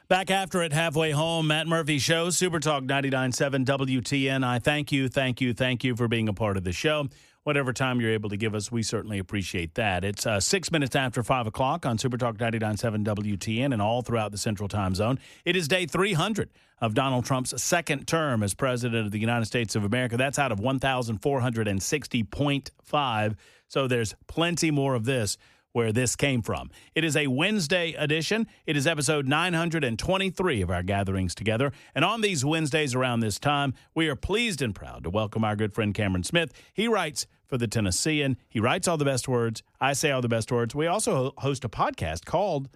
Back after it, halfway home, Matt Murphy Show, Super Talk 99.7 WTN. I thank you for being a part of the show. Whatever time you're able to give us, we certainly appreciate that. It's 6 minutes after 5 o'clock on Super Talk 99.7 WTN and all throughout the Central Time Zone. It is day 300 of Donald Trump's second term as President of the United States of America. That's out of 1,460.5. So there's plenty more of this where this came from. It is a Wednesday edition. It is episode 923 of our gatherings together. And on these Wednesdays around this time, we are pleased and proud to welcome our good friend Cameron Smith. He writes for the Tennessean. He writes all the best words. I say all the best words. We also host a podcast called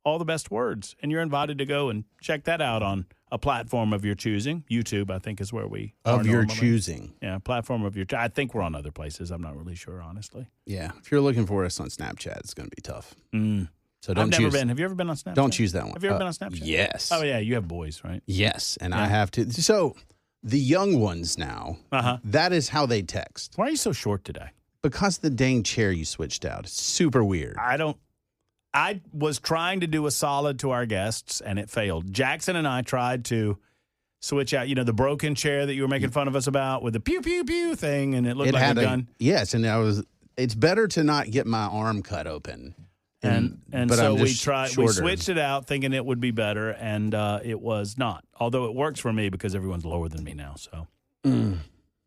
All the Best Words, and you're invited to go and check that out on a platform of your choosing. YouTube, I think, is where we are of your normally. choosing. Yeah, platform of your I think we're on other places. I'm not really sure, honestly. Yeah, if you're looking for us on Snapchat, it's going to be tough. So don't I've never been. Have you ever been on Snapchat? Don't choose that one. Have you ever been on Snapchat? Yes. Oh, yeah, you have boys, right? Yes, and I have to. So the young ones now, that is how they text. Why are you so short today? Because the dang chair you switched out. It's super weird. I was trying to do a solid to our guests, and it failed. Jackson and I tried to switch out, the broken chair that you were making fun of us about with the pew, pew, pew thing, and it looked like a gun. Yes, and it's better to not get my arm cut open. And but so we switched it out thinking it would be better, and it was not. Although it works for me because everyone's lower than me now, so, Now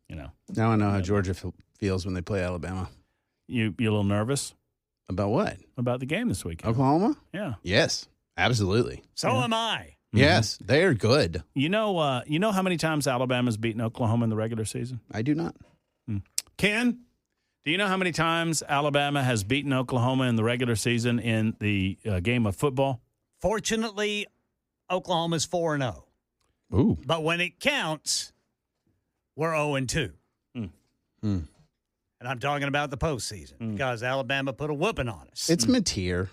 I know how Georgia feels when they play Alabama. You a little nervous? About what? About the game this weekend. Oklahoma? Yeah. Yes, absolutely. So am I. Yes, they're good. You know how many times Alabama's beaten Oklahoma in the regular season? I do not. Ken, do you know how many times Alabama has beaten Oklahoma in the regular season in the game of football? Fortunately, Oklahoma's 4-0. Ooh. But when it counts, we're 0-2. And I'm talking about the postseason because Alabama put a whooping on us. It's Mateer.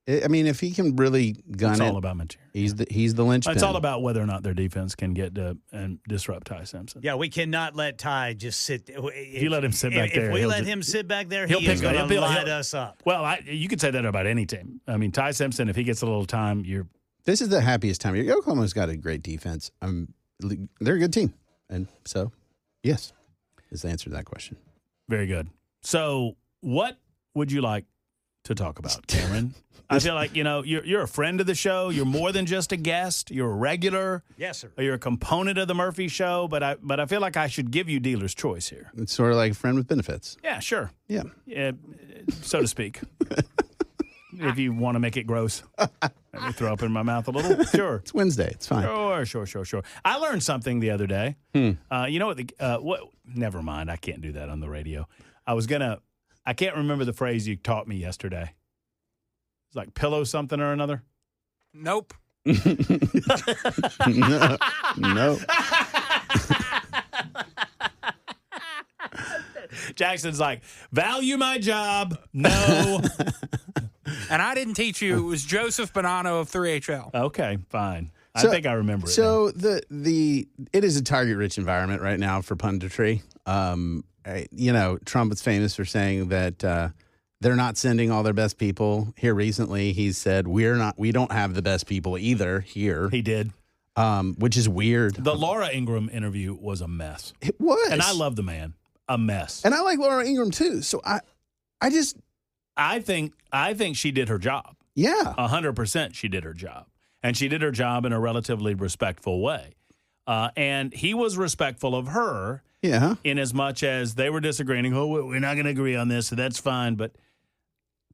I mean, if he can really gun it's it, all about Mateer. He's the linchpin. It's all about whether or not their defense can get to and disrupt Ty Simpson. Yeah, we cannot let Ty just sit. If you let him sit back there, if we let him sit back there, he'll he is pick going to up. light us up. Well, you could say that about any team. I mean, Ty Simpson, if he gets a little time, This is the happiest time. Oklahoma's got a great defense. They're a good team, and so yes, is the answer to that question. Very good. So, what would you like to talk about, Cameron? I feel like, you're a friend of the show. You're more than just a guest. You're a regular. Yes, sir. You're a component of the Murphy Show, but I feel like I should give you dealer's choice here. It's sort of like a friend with benefits. Yeah, sure. Yeah. So to speak. If you want to make it gross. Let me throw up in my mouth a little. Sure. It's Wednesday. It's fine. Sure. I learned something the other day. You know what? Never mind. I can't do that on the radio. I can't remember the phrase you taught me yesterday. It's like pillow something or another. Nope. No. Jackson's like, value my job. No. And I didn't teach you. It was Joseph Bonanno of 3HL. Okay, fine. I think I remember it. So it is a target-rich environment right now for punditry. Trump is famous for saying that they're not sending all their best people. Here recently, he said we don't have the best people either here. He did. Which is weird. The Laura Ingraham interview was a mess. It was. And I love the man. A mess. And I like Laura Ingraham too. So I think she did her job. Yeah. 100% she did her job. And she did her job in a relatively respectful way. And he was respectful of her. Yeah. In as much as they were disagreeing. Oh, we're not going to agree on this, so that's fine. But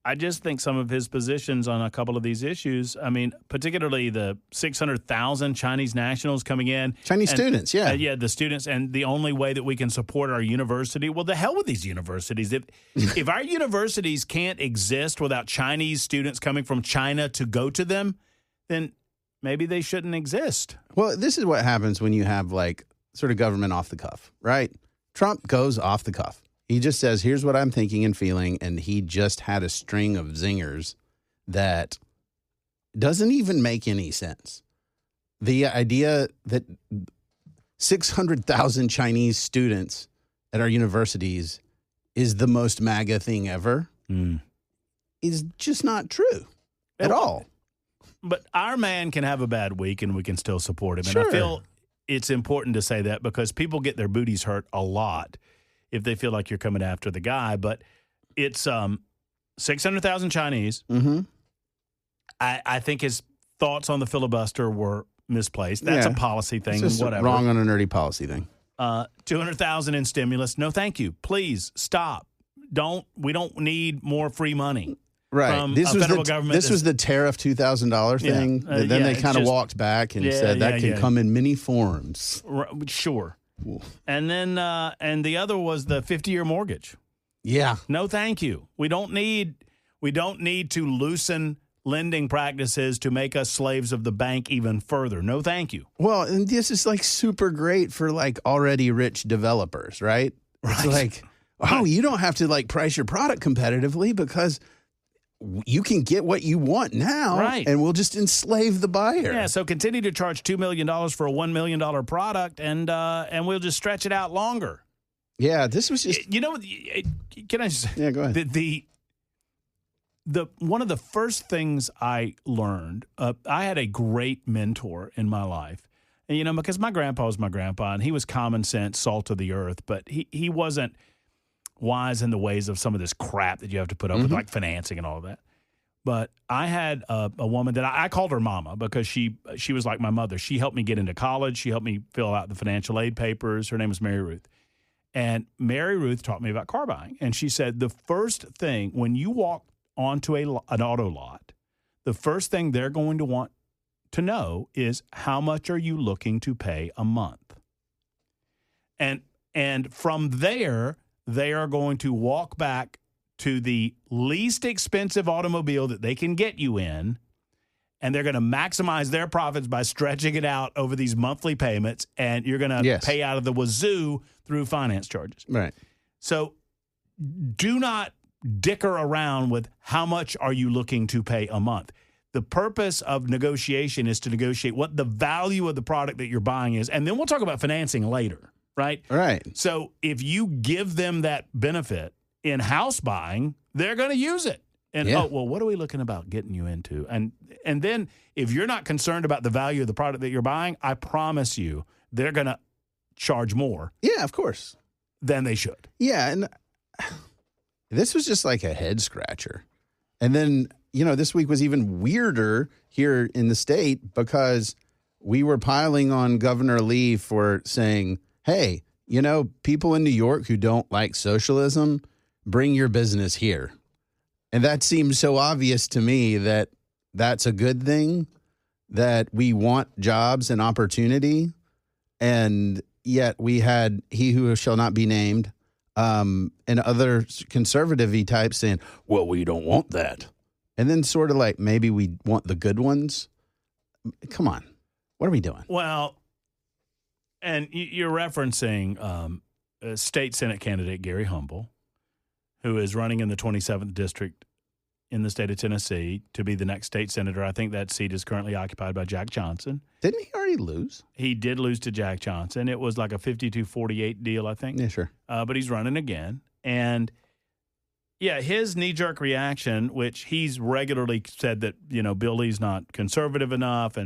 I just think some of his positions on a couple of these issues, I mean, particularly the 600,000 Chinese nationals coming in. Students, yeah. Yeah, the students, and the only way that we can support our university, well, the hell with these universities. If our universities can't exist without Chinese students coming from China to go to them, then maybe they shouldn't exist. Well, this is what happens when you have, sort of government off the cuff, right? Trump goes off the cuff. He just says, here's what I'm thinking and feeling, and he just had a string of zingers that doesn't even make any sense. The idea that 600,000 Chinese students at our universities is the most MAGA thing ever is just not true at all. But our man can have a bad week and we can still support him. Sure. And I feel it's important to say that because people get their booties hurt a lot if they feel like you're coming after the guy. But it's 600,000 Chinese. Mm-hmm. I think his thoughts on the filibuster were misplaced. That's a policy thing, it's just whatever. wrong on a nerdy policy thing. 200,000 in stimulus. No, thank you. Please stop. We don't need more free money. Right. From This a was federal the government. this was the tariff $2,000 thing. Yeah. Then they it's kind of just- walked back and said that can come in many forms. Sure. And then and the other was the 50-year mortgage. Yeah. No, thank you. We don't need to loosen lending practices to make us slaves of the bank even further. No, thank you. Well, and this is like super great for like already rich developers, right? It's like, oh, you don't have to like price your product competitively because you can get what you want now, Right. and we'll just enslave the buyer. Yeah, so continue to charge $2 million for a $1 million product, and we'll just stretch it out longer. Yeah, this was just. You know, can I just Yeah, go ahead. The one of the first things I learned, I had a great mentor in my life, and you know, because my grandpa was my grandpa, and he was common sense, salt of the earth, but he wasn't wise in the ways of some of this crap that you have to put up with, like financing and all of that. But I had a woman that I called her mama because she was like my mother. She helped me get into college. She helped me fill out the financial aid papers. Her name was Mary Ruth. And Mary Ruth taught me about car buying. And she said the first thing, when you walk onto an auto lot, the first thing they're going to want to know is how much are you looking to pay a month? And from there, they are going to walk back to the least expensive automobile that they can get you in, and they're going to maximize their profits by stretching it out over these monthly payments, and you're going to pay out of the wazoo through finance charges. Right. So do not dicker around with how much are you looking to pay a month. The purpose of negotiation is to negotiate what the value of the product that you're buying is, and then we'll talk about financing later, right? Right. So if you give them that benefit in house buying, they're going to use it. And, what are we looking about getting you into? And then if you're not concerned about the value of the product that you're buying, I promise you they're going to charge more. Yeah, of course. Than they should. Yeah, and this was just like a head scratcher. And then, you know, this week was even weirder here in the state because we were piling on Governor Lee for saying, hey, you know, people in New York who don't like socialism, bring your business here. And that seems so obvious to me that that's a good thing, that we want jobs and opportunity. And yet we had he who shall not be named and other conservative-y types saying, well, we don't want that. And then sort of like maybe we want the good ones. Come on. What are we doing? Well, and you're referencing state Senate candidate Gary Humble, who is running in the 27th district in the state of Tennessee to be the next state senator. I think that seat is currently occupied by Jack Johnson. Didn't he already lose? He did lose to Jack Johnson. It was like a 52-48 deal, I think. Yeah, sure. But he's running again. And, yeah, his knee-jerk reaction, which he's regularly said that, you know, Bill Lee's not conservative enough,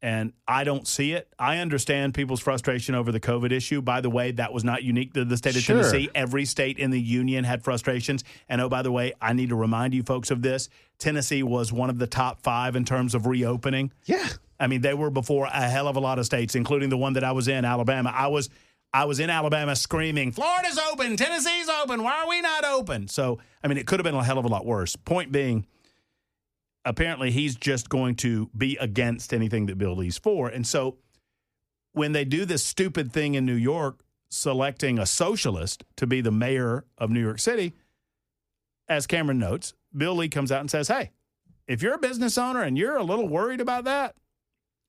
and I don't see it. I understand people's frustration over the COVID issue. By the way, that was not unique to the state of Tennessee. Every state in the union had frustrations. And, oh, by the way, I need to remind you folks of this. Tennessee was one of the top 5 in terms of reopening. Yeah. I mean, they were before a hell of a lot of states, including the one that I was in, Alabama. I was in Alabama screaming, Florida's open, Tennessee's open, why are we not open? So, I mean, it could have been a hell of a lot worse. Point being, apparently he's just going to be against anything that Bill Lee's for. And so when they do this stupid thing in New York, selecting a socialist to be the mayor of New York City, as Cameron notes, Bill Lee comes out and says, hey, if you're a business owner and you're a little worried about that,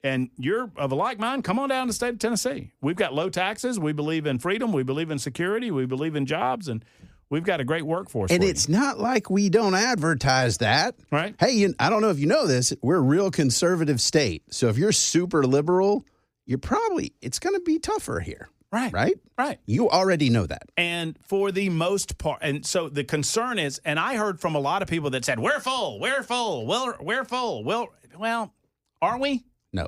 and you're of a like mind, come on down to the state of Tennessee. We've got low taxes. We believe in freedom. We believe in security. We believe in jobs. And we've got a great workforce. And it's not like we don't advertise that. Right. Hey, I don't know if you know this. We're a real conservative state. So if you're super liberal, it's going to be tougher here. Right. Right? Right. You already know that. And for the most part, and so the concern is, and I heard from a lot of people that said, we're full, we're full, we're full. Well, Well, are we? No.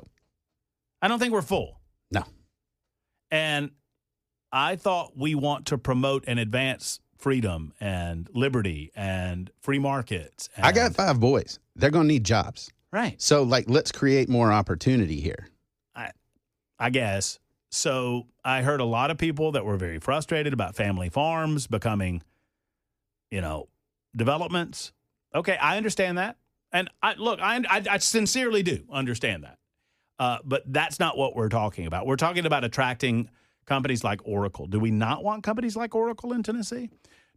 I don't think we're full. No. And I thought we want to promote and advance freedom and liberty and free markets. I got 5 boys. They're going to need jobs. Right. So, let's create more opportunity here. I guess. So I heard a lot of people that were very frustrated about family farms becoming, developments. Okay, I understand that. And I sincerely do understand that. But that's not what we're talking about. We're talking about attracting companies like Oracle. Do we not want companies like Oracle in Tennessee?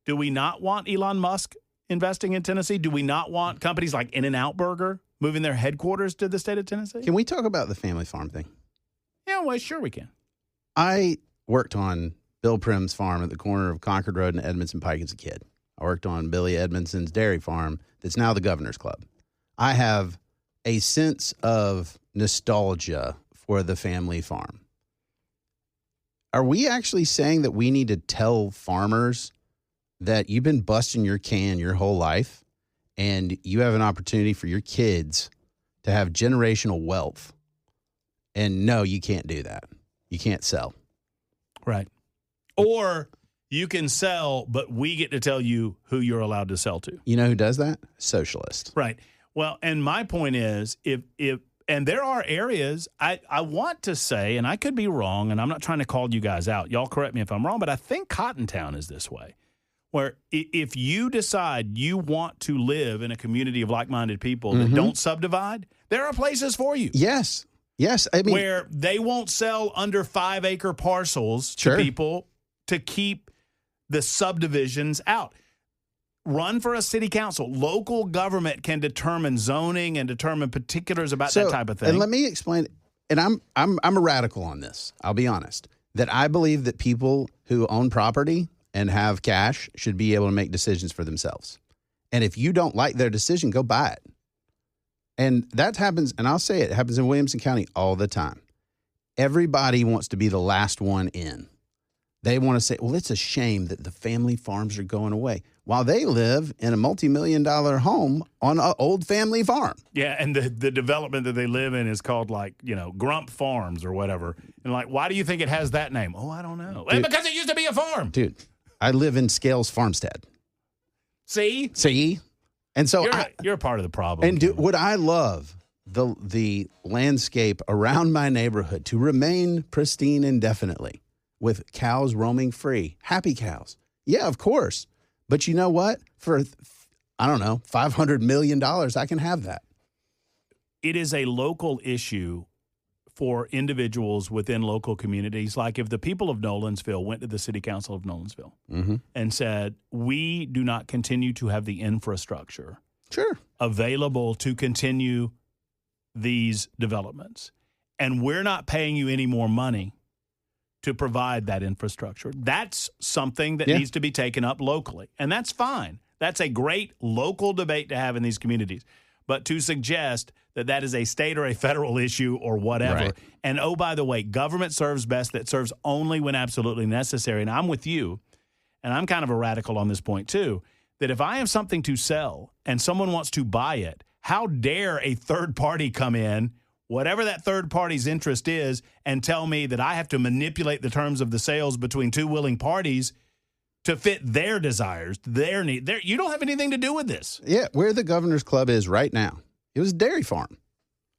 Do we not want Elon Musk investing in Tennessee? Do we not want companies like In-N-Out Burger moving their headquarters to the state of Tennessee? Can we talk about the family farm thing? Yeah, well, sure we can. I worked on Bill Prim's farm at the corner of Concord Road and Edmondson Pike as a kid. I worked on Billy Edmondson's dairy farm that's now the Governor's Club. I have a sense of nostalgia for the family farm. Are we actually saying that we need to tell farmers that you've been busting your can your whole life and you have an opportunity for your kids to have generational wealth? And no, you can't do that. You can't sell. Right. Or you can sell, but we get to tell you who you're allowed to sell to. You know who does that? Socialist. Right. Well, and my point is, if and there are areas I want to say, and I could be wrong, and I'm not trying to call you guys out. Y'all correct me if I'm wrong, but I think Cottontown is this way, where if you decide you want to live in a community of like-minded people that don't subdivide, there are places for you. Yes. Yes. I mean, where they won't sell under 5-acre parcels to Sure. people to keep the subdivisions out. Run for a city council. Local government can determine zoning and determine particulars about that type of thing. And let me explain. And I'm a radical on this. I'll be honest. That I believe that people who own property and have cash should be able to make decisions for themselves. And if you don't like their decision, go buy it. And that happens, and I'll say it happens in Williamson County all the time. Everybody wants to be the last one in. They want to say, well, it's a shame that the family farms are going away, while they live in a multi-million-dollar home on an old family farm. Yeah, and the development that they live in is called Grump Farms or whatever. And why do you think it has that name? Oh, I don't know. Dude, because it used to be a farm. Dude, I live in Scales Farmstead. See? And so you're a part of the problem. And would I love the landscape around my neighborhood to remain pristine indefinitely with cows roaming free, happy cows? Yeah, of course. But you know what? For, I don't know, $500 million, I can have that. It is a local issue for individuals within local communities. Like if the people of Nolensville went to the city council of Nolensville and said, we do not continue to have the infrastructure available to continue these developments, and we're not paying you any more money to provide that infrastructure. That's something that needs to be taken up locally, and that's fine. That's a great local debate to have in these communities. But to suggest that that is a state or a federal issue or whatever. Right. And, oh, by the way, government serves best. That serves only when absolutely necessary. And I'm with you, and I'm kind of a radical on this point too, that if I have something to sell and someone wants to buy it, how dare a third party come in, whatever that third party's interest is, and tell me that I have to manipulate the terms of the sales between two willing parties to fit their desires, their need. You don't have anything to do with this. Yeah, where the Governor's Club is right now, it was a dairy farm.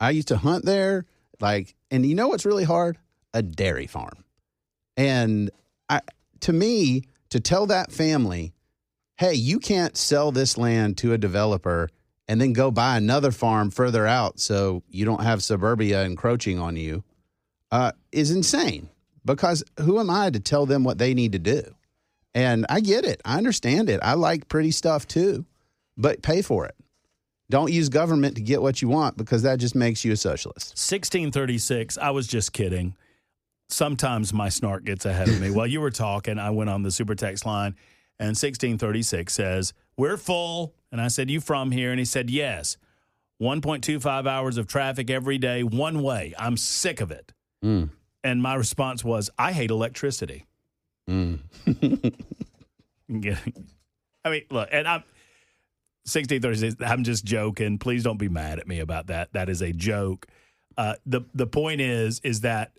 I used to hunt there, and you know what's really hard? A dairy farm. And to me, to tell that family, hey, you can't sell this land to a developer and then go buy another farm further out so you don't have suburbia encroaching on you, is insane. Because who am I to tell them what they need to do? And I get it. I understand it. I like pretty stuff too, but pay for it. Don't use government to get what you want, because that just makes you a socialist. 1636, I was just kidding. Sometimes my snark gets ahead of me. While you were talking, I went on the super text line, and 1636 says, we're full. And I said, you from here? And he said, yes. 1.25 hours of traffic every day, one way. I'm sick of it. And my response was, I hate electricity. I mean, look, and 1636. I'm just joking. Please don't be mad at me about that. That is a joke. The point is that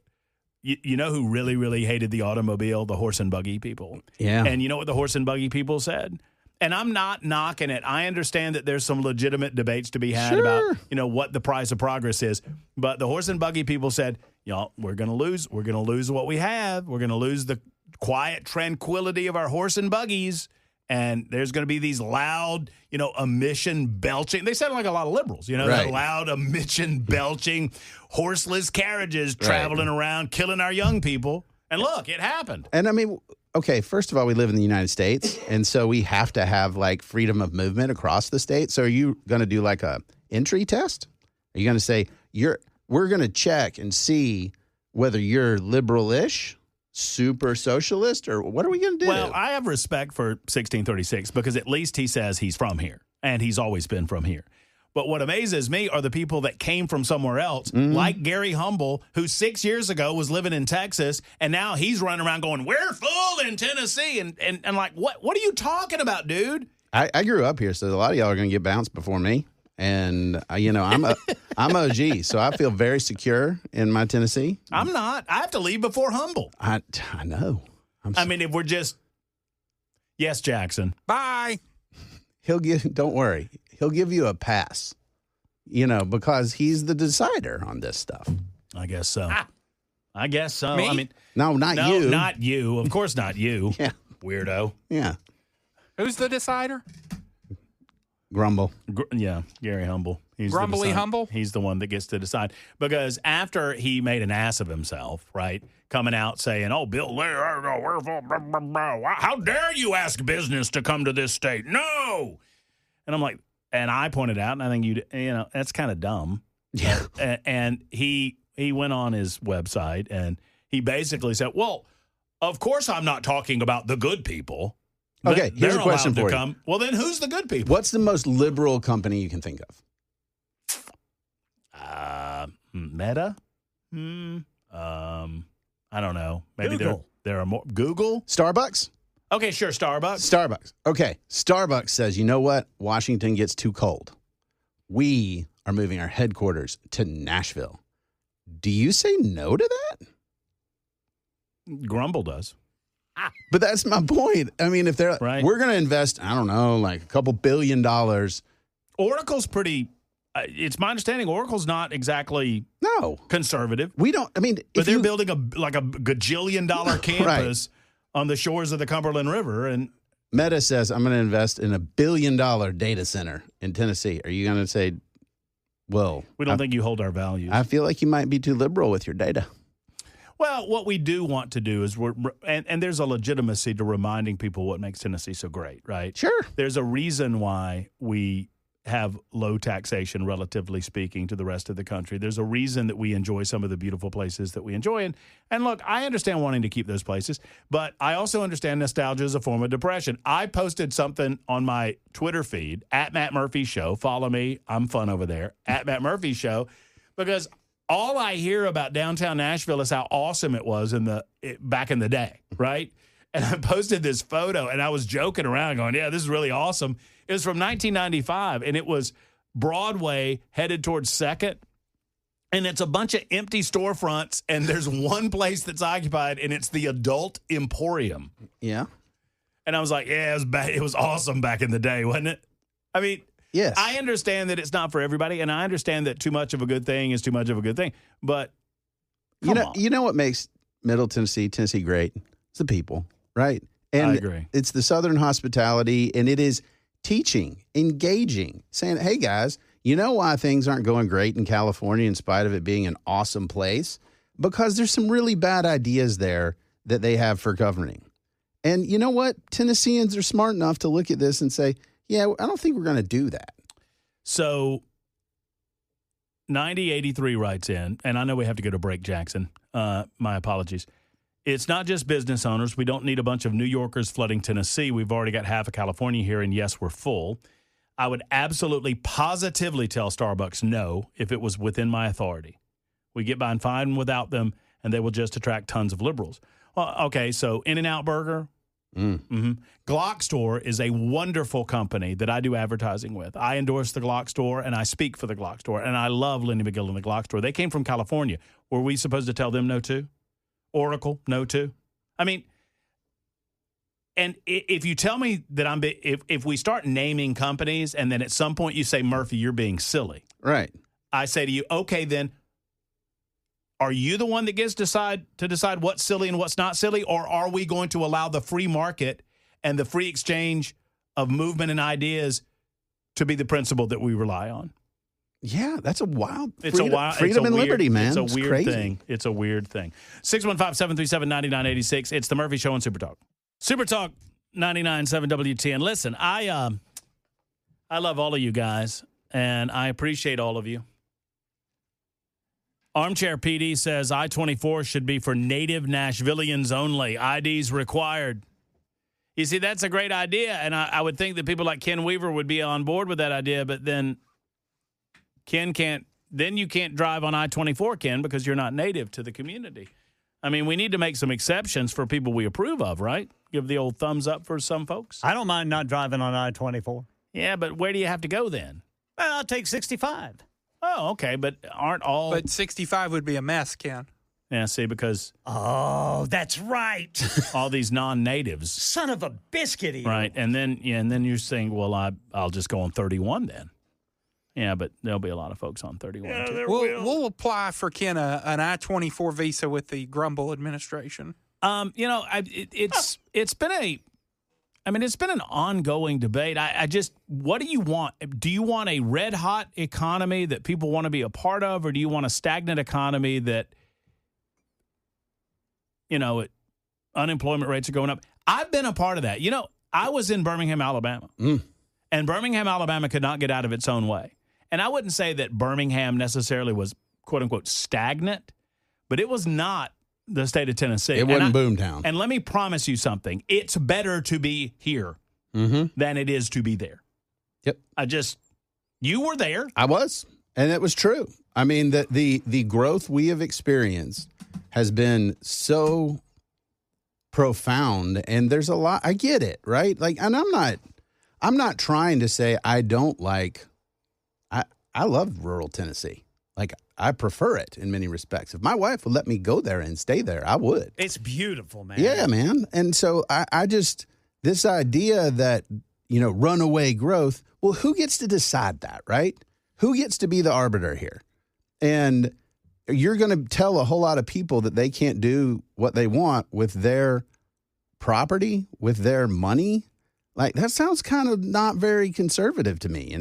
you know who really, really hated the automobile? The horse and buggy people. Yeah. And you know what the horse and buggy people said? And I'm not knocking it. I understand that there's some legitimate debates to be had about, what the price of progress is. But the horse and buggy people said, y'all, we're going to lose. We're going to lose what we have. We're going to lose the quiet tranquility of our horse and buggies. And there's going to be these loud, emission belching. They sound like a lot of liberals, Right. that loud emission belching, horseless carriages traveling around, killing our young people. And look, it happened. And I mean, okay, first of all, we live in the United States, and so we have to have like freedom of movement across the state. So are you going to do like a entry test? Are you going to say we're going to check and see whether you're liberal-ish, super socialist, or what are we going to do? Well, I have respect for 1636 because at least he says he's from here, and he's always been from here. But what amazes me are the people that came from somewhere else, like Gary Humble, who 6 years ago was living in Texas, and now he's running around going, we're full in Tennessee. And like, what are you talking about, dude? I grew up here, so a lot of y'all are going to get bounced before me. And, I'm OG, so I feel very secure in my Tennessee. I'm not. I have to leave before Humble. I know. I mean, if we're just, yes, Jackson. Bye. Don't worry. He'll give you a pass, because he's the decider on this stuff. I guess so. I guess so. Me? I mean, No, you. Not you. Of course not you. Yeah. Weirdo. Yeah. Who's the decider? Grumble. Gary Humble. He's Grumbly Humble? He's the one that gets to decide. Because after he made an ass of himself, right, coming out saying, oh, Bill, how dare you ask business to come to this state? No. And I'm like, and I pointed out, and I think that's kind of dumb. Yeah. And he went on his website, and he basically said, well, of course I'm not talking about the good people. Okay, here's a question for you. Well, then who's the good people? What's the most liberal company you can think of? Meta? I don't know. Maybe Google. there are more. Google? Starbucks? Okay, sure. Starbucks. Starbucks. Okay. Starbucks says, you know what? Washington gets too cold. We are moving our headquarters to Nashville. Do you say no to that? Grumble does. But that's my point. I mean, if they're Right. we're going to invest, I don't know, like a couple $1 billion. Oracle's pretty. It's my understanding Oracle's not exactly No, conservative, we don't. I mean, but if they're you, building a gajillion dollar campus on the shores of the Cumberland River, and Meta says, I'm going to invest in $1 billion data center in Tennessee. Are you going to say, well, we don't think you hold our values. I feel like you might be too liberal with your data. Well, what we do want to do is and there's a legitimacy to reminding people what makes Tennessee so great, right? Sure. There's a reason why we have low taxation, relatively speaking, to the rest of the country. There's a reason that we enjoy some of the beautiful places that we enjoy. And look, I understand wanting to keep those places, but I also understand nostalgia is a form of depression. I posted something on my Twitter feed, at Matt Murphy Show. Follow me. I'm fun over there, at Matt Murphy Show, because all I hear about downtown Nashville is how awesome it was back in the day, right? And I posted this photo, and I was joking around going, yeah, this is really awesome. It was from 1995, and it was Broadway headed towards 2nd, and it's a bunch of empty storefronts, and there's one place that's occupied, and it's the Adult Emporium. Yeah. And I was like, yeah, it was awesome back in the day, wasn't it? I mean, Yes. I understand that it's not for everybody, and I understand that too much of a good thing is too much of a good thing. But you know what makes Middle Tennessee great? It's the people, right? And I agree. It's the Southern hospitality, and it is teaching, engaging, saying, hey, guys, you know why things aren't going great in California in spite of it being an awesome place? Because there's some really bad ideas there that they have for governing. And you know what? Tennesseans are smart enough to look at this and say, yeah, I don't think we're going to do that. So 9083 writes in, and I know we have to go to break, Jackson. My apologies. It's not just business owners. We don't need a bunch of New Yorkers flooding Tennessee. We've already got half of California here, and yes, we're full. I would absolutely, positively tell Starbucks no if it was within my authority. We get by and fine without them, and they will just attract tons of liberals. Well, okay, so In-N-Out Burger, Glock Store is a wonderful company that I do advertising with. I endorse the Glock Store, and I speak for the Glock Store, and I love Lindy McGill and the Glock Store. They came from California. Were we supposed to tell them no to? Oracle, no to? I mean, and if you tell me that if we start naming companies and then at some point you say, Murphy, you're being silly. Right. I say to you, okay, then are you the one that gets to decide what's silly and what's not silly, or are we going to allow the free market and the free exchange of movement and ideas to be the principle that we rely on? Yeah, that's a wild freedom and liberty, man. It's a weird crazy thing. It's a weird thing. 615-737-9986. It's the Murphy Show on Super Talk. Super Talk 99.7 WTN. Listen, I love all of you guys, and I appreciate all of you. Armchair PD says I-24 should be for native Nashvillians only. IDs required. You see, that's a great idea, and I would think that people like Ken Weaver would be on board with that idea, but then Ken can't. Then you can't drive on I-24, Ken, because you're not native to the community. I mean, we need to make some exceptions for people we approve of, right? Give the old thumbs up for some folks. I don't mind not driving on I-24. Yeah, but where do you have to go then? Well, I'll take 65. Oh, okay, but aren't all... But 65 would be a mess, Ken. Yeah, see, because... Oh, that's right. all these non-natives. Son of a biscuit eater. Right, and then you're saying, well, I'll just go on 31 then. Yeah, but there'll be a lot of folks on 31, too. We'll apply for Ken an I-24 visa with the Grumble administration. It's been an ongoing debate. What do you want? Do you want a red hot economy that people want to be a part of, or do you want a stagnant economy that, unemployment rates are going up? I've been a part of that. I was in Birmingham, Alabama, and Birmingham, Alabama could not get out of its own way. And I wouldn't say that Birmingham necessarily was, quote unquote, stagnant, but it was not the state of Tennessee. It wasn't boomtown. And let me promise you something. It's better to be here than it is to be there. Yep. You were there. I was. And it was true. I mean, the growth we have experienced has been so profound, and there's a lot. I get it, right? Like, and I'm not trying to say I don't like, I love rural Tennessee. Like, I prefer it in many respects. If my wife would let me go there and stay there, I would. It's beautiful, man. Yeah, man. And so I just, this idea that, runaway growth, well, who gets to decide that, right? Who gets to be the arbiter here? And you're going to tell a whole lot of people that they can't do what they want with their property, with their money. Like, that sounds kind of not very conservative to me,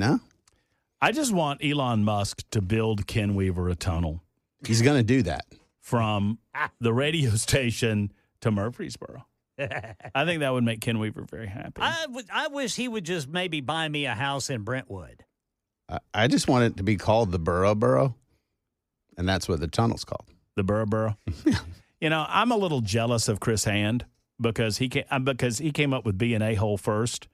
I just want Elon Musk to build Ken Weaver a tunnel. He's going to do that. From the radio station to Murfreesboro. I think that would make Ken Weaver very happy. I wish he would just maybe buy me a house in Brentwood. I just want it to be called the Borough, and that's what the tunnel's called. The Borough. I'm a little jealous of Chris Hand because he came up with being an a-hole first,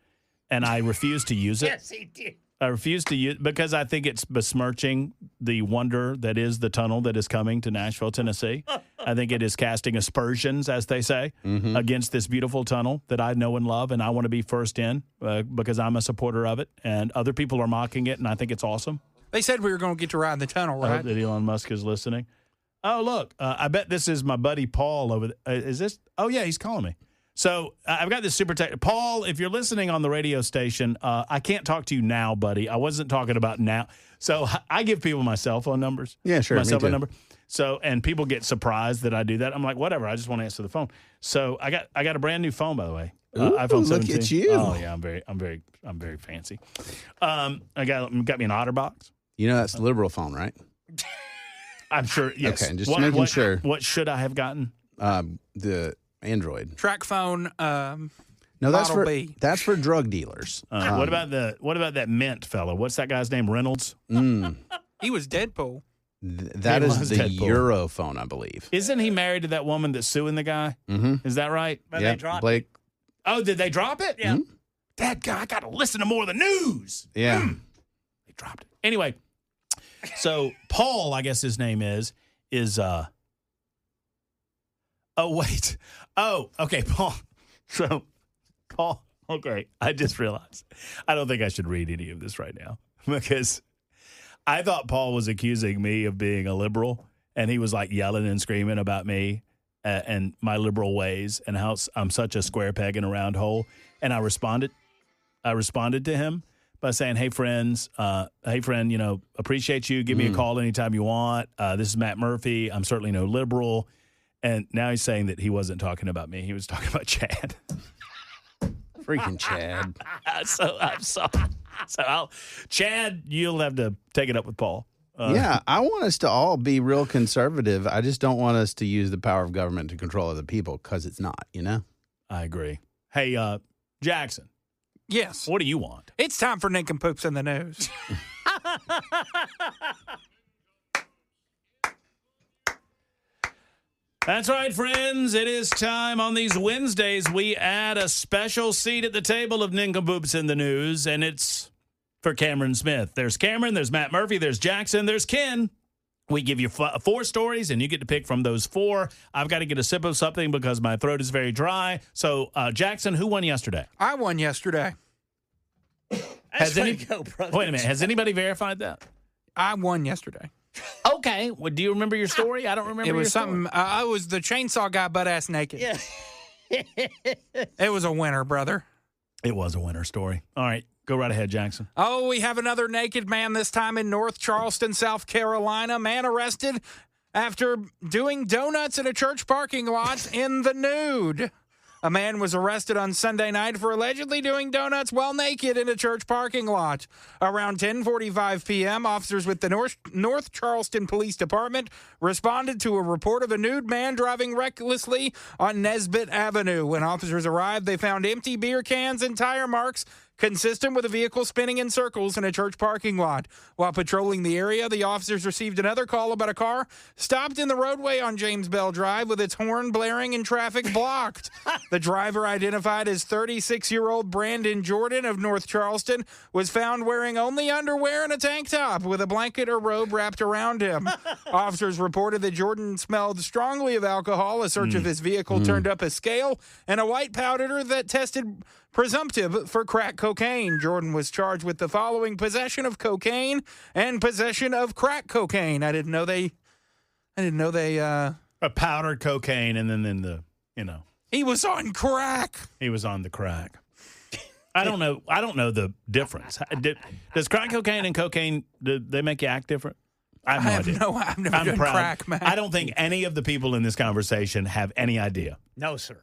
and I refuse to use it. Yes, he did. I refuse to use because I think it's besmirching the wonder that is the tunnel that is coming to Nashville, Tennessee. I think it is casting aspersions, as they say, against this beautiful tunnel that I know and love, and I want to be first in because I'm a supporter of it, and other people are mocking it, and I think it's awesome. They said we were going to get to ride in the tunnel, right? I hope that Elon Musk is listening. Oh, look, I bet this is my buddy Paul over there. Is this? Oh, yeah, he's calling me. So I've got this super tech. Paul, if you're listening on the radio station, I can't talk to you now, buddy. I wasn't talking about now. So I give people my cell phone numbers. Yeah, sure. My cell phone number. So, and people get surprised that I do that. I'm like, whatever. I just want to answer the phone. So I got a brand new phone, by the way. iPhone 17. Look at you. Oh yeah, I'm very fancy. I got me an OtterBox. That's the liberal phone, right? I'm sure. Yes. Okay, just making sure. What should I have gotten? The Android track phone. No, that's Model B. That's for drug dealers. What about that Mint fellow? What's that guy's name? Reynolds. He was Deadpool. That is the Deadpool. Euro phone, I believe. Isn't he married to that woman that's suing the guy? Mm-hmm. Is that right? But they dropped Blake. Oh, did they drop it? Yeah. That guy, I got to listen to more of the news. Yeah. They dropped it. Anyway, so Paul, I guess his name is. Oh, wait. Oh, okay, Paul. So Paul, okay, I just realized I don't think I should read any of this right now because I thought Paul was accusing me of being a liberal, and he was like yelling and screaming about me and my liberal ways and how I'm such a square peg in a round hole. And I responded to him by saying, hey, friend, appreciate you. Give me a call anytime you want. This is Matt Murphy. I'm certainly no liberal. And now he's saying that he wasn't talking about me. He was talking about Chad. Freaking Chad. So I'm sorry. Chad, you'll have to take it up with Paul. Yeah, I want us to all be real conservative. I just don't want us to use the power of government to control other people because it's not, you know? I agree. Hey, Jackson. Yes. What do you want? It's time for Nincompoops in the News. That's right, friends. It is time. On these Wednesdays, we add a special seat at the table of Nincompoops in the News, and it's for Cameron Smith. There's Cameron, there's Matt Murphy, there's Jackson, there's Ken. We give you 4 stories, and you get to pick from those 4. I've got to get a sip of something because my throat is very dry. So, Jackson, who won yesterday? I won yesterday. Wait a minute. Has anybody verified that? I won yesterday. Okay. Well, do you remember your story? I don't remember. It was your something. story. I was the chainsaw guy, butt ass naked. Yeah. It was a winner, brother. It was a winner story. All right. Go right ahead, Jackson. Oh, we have another naked man, this time in North Charleston, South Carolina. Man arrested after doing donuts in a church parking lot in the nude. A man was arrested on Sunday night for allegedly doing donuts while naked in a church parking lot. Around 10:45 p.m., officers with the North Charleston Police Department responded to a report of a nude man driving recklessly on Nesbitt Avenue. When officers arrived, they found empty beer cans and tire marks consistent with a vehicle spinning in circles in a church parking lot. While patrolling the area, the officers received another call about a car stopped in the roadway on James Bell Drive with its horn blaring and traffic blocked. The driver, identified as 36-year-old Brandon Jordan of North Charleston, was found wearing only underwear and a tank top with a blanket or robe wrapped around him. Officers reported that Jordan smelled strongly of alcohol. A search of his vehicle turned up a scale and a white powder that tested presumptive for crack cocaine. Jordan was charged with the following: possession of cocaine and possession of crack cocaine. I didn't know they A powdered cocaine, and then he was on crack. he was on the crack. I don't know the difference. Does crack cocaine and cocaine, do they make you act different? I have no idea. I've never I'm done proud. crack, man. I don't think any of the people in this conversation have any idea. No, sir.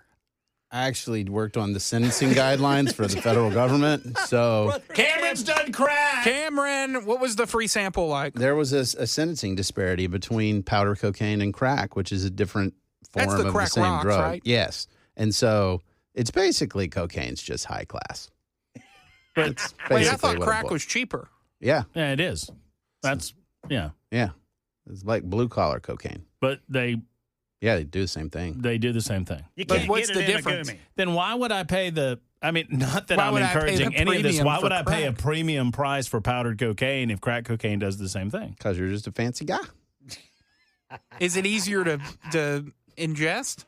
I actually worked on the sentencing guidelines for the federal government. So Cameron's done crack. Cameron, what was the free sample like? there was a sentencing disparity between powder cocaine and crack, which is a different form That's the of crack the same rocks, drug. right? Yes. And so it's basically cocaine's just high class. But Wait, I Basically thought what it crack was. was cheaper. Yeah. yeah, it is. That's yeah. Yeah. It's like blue collar cocaine. But they Yeah, they do the same thing. do the same thing. You But can't what's get the it in a difference? gummy. Then why would I pay not that Why I'm would I pay encouraging the any of this. premium Why for would I pay a crack? premium price for powdered cocaine if crack cocaine does the same thing? Because you're just a fancy guy. Is it easier to ingest?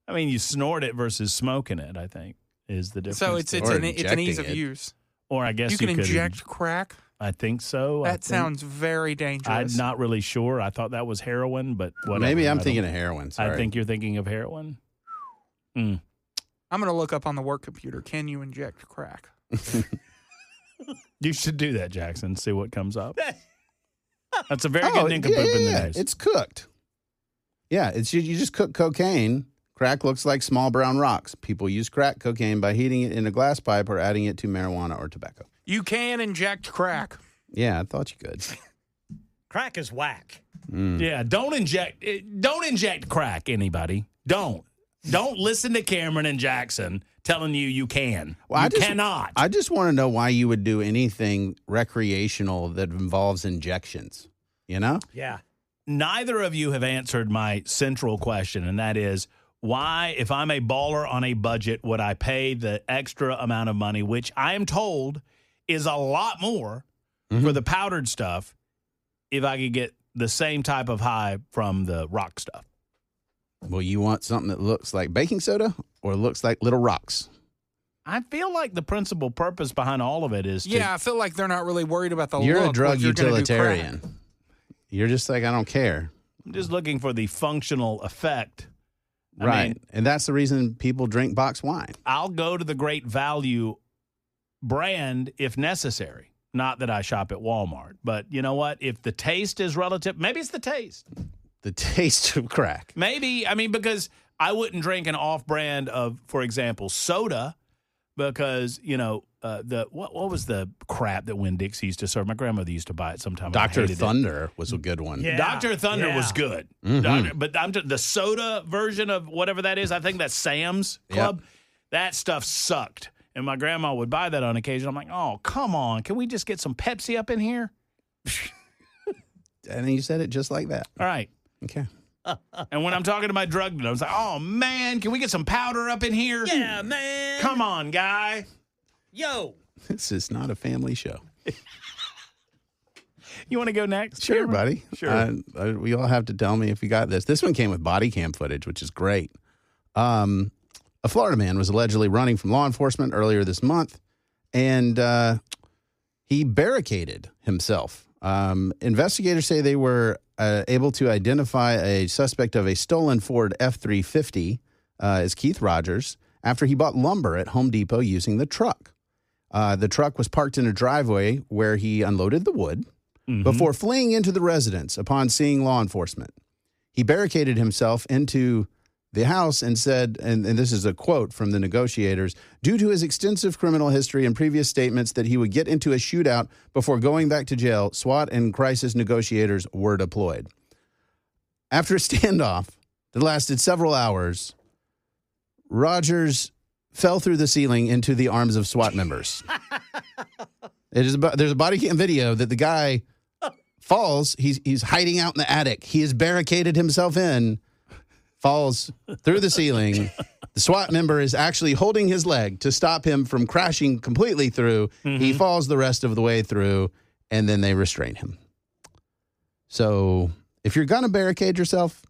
I mean, you snort it versus smoking it, I think, is the difference. So it's Or an ease of injecting it. use. or I guess You can could inject crack. I think so. That sounds very I'm dangerous. not really sure. I thought that was heroin, but whatever. Maybe I'm I thinking don't- of heroin. Sorry. I think you're thinking of heroin. I'm going to look up on the work computer. Can you inject crack? You should do that, Jackson. See what comes up. That's a very Oh, good nincompoop in the yeah. news. It's cooked. Yeah, it's you just cook cocaine. Crack looks like small brown rocks. People use crack cocaine by heating it in a glass pipe or adding it to marijuana or tobacco. You can inject crack. Yeah, I thought you could. Crack is whack. Yeah, don't inject crack, anybody. Don't listen to Cameron and Jackson telling you can. Well, you cannot. I just want to know why you would do anything recreational that involves injections. You know? Yeah. Neither of you have answered my central question, and that is, why, if I'm a baller on a budget, would I pay the extra amount of money, which I am told is a lot more for the powdered stuff, if I could get the same type of high from the rock stuff? Well, you want something that looks like baking soda or looks like little rocks? I feel like the principal purpose behind all of it is to, I feel like they're not really worried about the You're look. a drug What you're gonna do utilitarian. crack. You're just like, I don't care. I'm just looking for the functional effect. I Right. mean, And that's the reason people drink boxed wine. I'll go to the Great Value brand if necessary. Not that I shop at Walmart, but you know what? If the taste is relative, maybe it's the taste. The taste of crack. Maybe, I mean, because I wouldn't drink an off-brand of, for example, soda, because what was the crap that Winn-Dixie used to serve? My grandmother used to buy it sometimes. Dr. Thunder was a good one. Yeah. Dr. Thunder was good, but the soda version of whatever that is, I think that's Sam's Club. That stuff sucked, and my grandma would buy that on occasion. I'm like, oh, come on, can we just get some Pepsi up in here? And you said it just like that. All right. Okay. And when I'm talking to my drug dealer, I was like, oh, man, can we get some powder up in here? Yeah, man. Come on, guy. Yo. This is not a family show. You want to go next? Sure, buddy. Sure. We all have to tell me if you got this. This one came with body cam footage, which is great. A Florida man was allegedly running from law enforcement earlier this month, and he barricaded himself. Investigators say they were able to identify a suspect of a stolen Ford F-350 as Keith Rogers after he bought lumber at Home Depot using the truck. The truck was parked in a driveway where he unloaded the wood before fleeing into the residence upon seeing law enforcement. He barricaded himself into the house and said, and this is a quote from the negotiators, due to his extensive criminal history and previous statements that he would get into a shootout before going back to jail, SWAT and crisis negotiators were deployed. After a standoff that lasted several hours, Rogers fell through the ceiling into the arms of SWAT members. There's a body cam video that the guy falls. He's hiding out in the attic. He has barricaded himself in, falls through the ceiling. The SWAT member is actually holding his leg to stop him from crashing completely through. He falls the rest of the way through, and then they restrain him. So if you're going to barricade yourself,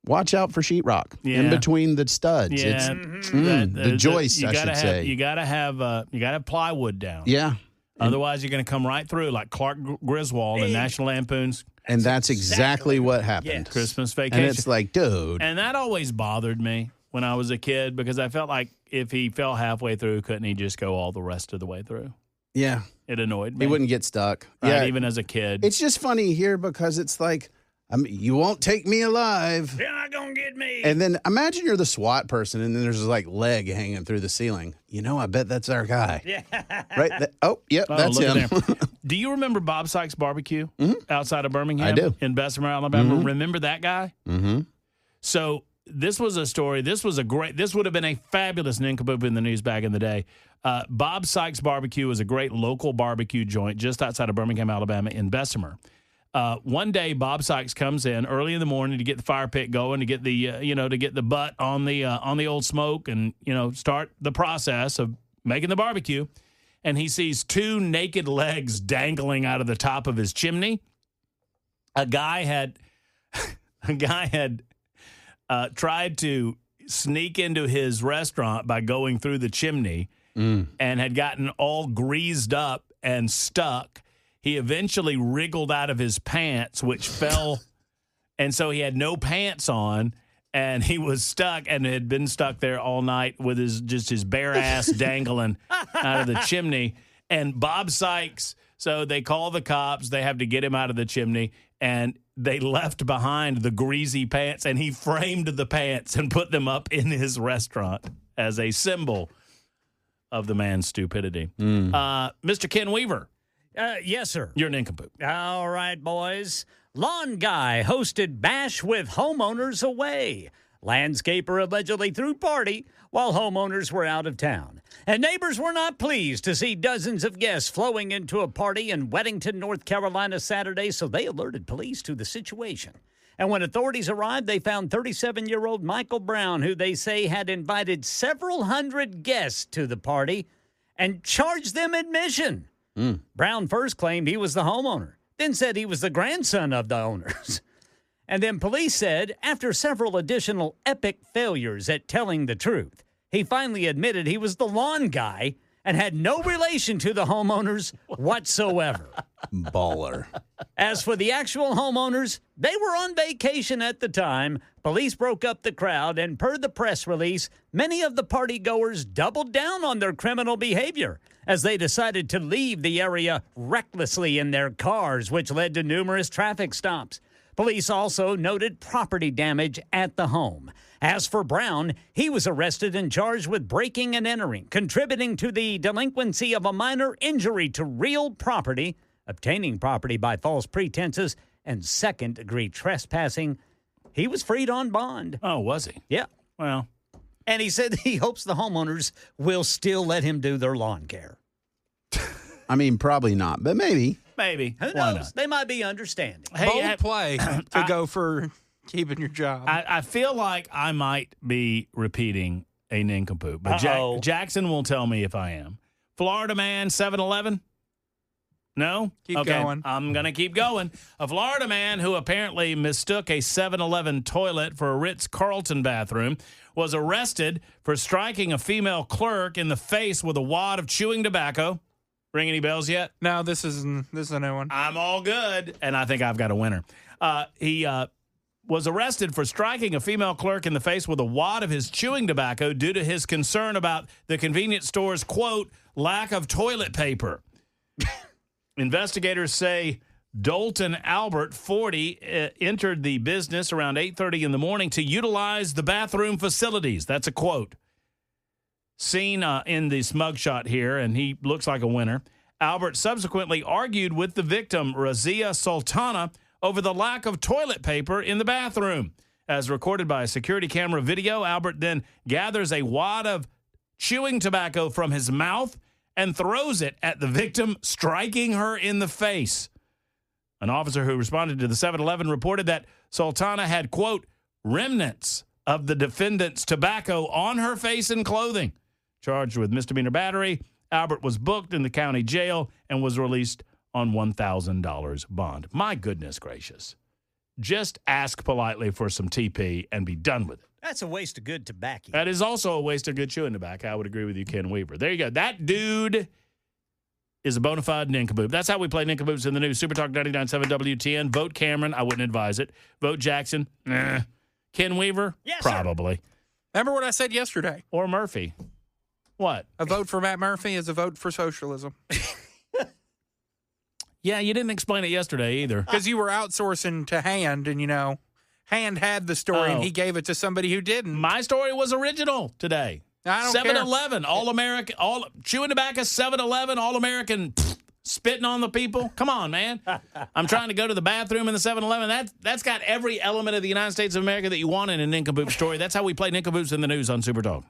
watch out for sheetrock in between the studs. Yeah, The joists, I should say. You got to have plywood down. Yeah. Otherwise, you're going to come right through like Clark Griswold in National Lampoon's And that's exactly what happened. Yes. Christmas Vacation. And it's like, dude. And that always bothered me when I was a kid because I felt like if he fell halfway through, couldn't he just go all the rest of the way through? Yeah. It annoyed me. He wouldn't get stuck. Right, Yeah. even as a kid. It's just funny here because it's like, you won't take me alive. You're not going to get me. And then imagine you're the SWAT person and then there's this like leg hanging through the ceiling. I bet that's our guy. Yeah. Right? Yep, that's look him. at there. Do you remember Bob Sykes Barbecue outside of Birmingham? I do. In Bessemer, Alabama. Remember that guy? Mm-hmm. So this was a story. This would have been a fabulous Nincompoop in the news back in the day. Bob Sykes Barbecue was a great local barbecue joint just outside of Birmingham, Alabama in Bessemer. One day, Bob Sykes comes in early in the morning to get the fire pit going, to get the to get the butt on the old smoke, and start the process of making the barbecue. And he sees two naked legs dangling out of the top of his chimney. A guy had tried to sneak into his restaurant by going through the chimney and had gotten all greased up and stuck. He eventually wriggled out of his pants, which fell, and so he had no pants on, and he was stuck and had been stuck there all night with his bare ass dangling out of the chimney. And Bob Sykes, so they call the cops. They have to get him out of the chimney, and they left behind the greasy pants, and he framed the pants and put them up in his restaurant as a symbol of the man's stupidity. Mr. Ken Weaver. Yes, sir. You're an nincompoop. All right, boys. Lawn guy hosted bash with homeowners away. Landscaper allegedly threw party while homeowners were out of town. And neighbors were not pleased to see dozens of guests flowing into a party in Weddington, North Carolina Saturday, so they alerted police to the situation. And when authorities arrived, they found 37-year-old Michael Brown, who they say had invited several hundred guests to the party and charged them admission. Brown first claimed he was the homeowner, then said he was the grandson of the owners. And then police said, after several additional epic failures at telling the truth, he finally admitted he was the lawn guy and had no relation to the homeowners whatsoever. Baller. As for the actual homeowners, they were on vacation at the time. Police broke up the crowd, and per the press release, many of the partygoers doubled down on their criminal behavior as they decided to leave the area recklessly in their cars, which led to numerous traffic stops. Police also noted property damage at the home. As for Brown, he was arrested and charged with breaking and entering, contributing to the delinquency of a minor injury to real property, obtaining property by false pretenses, and second-degree trespassing. He was freed on bond. Oh, was he? Yeah. Well, And he said he hopes the homeowners will still let him do their lawn care. I mean, probably not, but maybe. maybe. Who Why knows? not? They might be understanding. Bold play to go for keeping your job. I feel like I might be repeating a nincompoop, but Uh-oh. Jackson will tell me if I am. Florida man, 7-Eleven? No? Keep okay, going. I'm going to keep going. A Florida man who apparently mistook a 7-Eleven toilet for a Ritz-Carlton bathroom was arrested for striking a female clerk in the face with a wad of chewing tobacco. Ring any bells yet? No, this is a new one. I'm all good, and I think I've got a winner. He was arrested for striking a female clerk in the face with a wad of his chewing tobacco due to his concern about the convenience store's, quote, lack of toilet paper. Investigators say Dalton Albert, 40, entered the business around 8:30 in the morning to utilize the bathroom facilities. That's a quote. Seen in this mugshot here, and he looks like a winner. Albert subsequently argued with the victim, Razia Sultana, over the lack of toilet paper in the bathroom. As recorded by a security camera video, Albert then gathers a wad of chewing tobacco from his mouth and throws it at the victim, striking her in the face. An officer who responded to the 7-Eleven reported that Sultana had, quote, remnants of the defendant's tobacco on her face and clothing. Charged with misdemeanor battery, Albert was booked in the county jail and was released on $1,000 bond. My goodness gracious. Just ask politely for some TP and be done with it. That's a waste of good tobacco. That is also a waste of good chewing tobacco. I would agree with you, Ken Weaver. There you go. That dude is a bona fide nincompoop. That's how we play nincompoops in the news. Super Talk 99.7 WTN. Vote Cameron. I wouldn't advise it. Vote Jackson. Nah. Ken Weaver? Yes, sir. Probably. Remember what I said yesterday? Or Murphy. What? A vote for Matt Murphy is a vote for socialism. Yeah, you didn't explain it yesterday either. Because you were outsourcing to Hand, and, Hand had the story, and he gave it to somebody who didn't. My story was original today. I don't care. 7-Eleven, All-American, chewing tobacco, 7-Eleven, All-American, spitting on the people. Come on, man. I'm trying to go to the bathroom in the 7-Eleven. That's got every element of the United States of America that you want in a nincompoop story. That's how we play nincompoops in the news on Super Talk.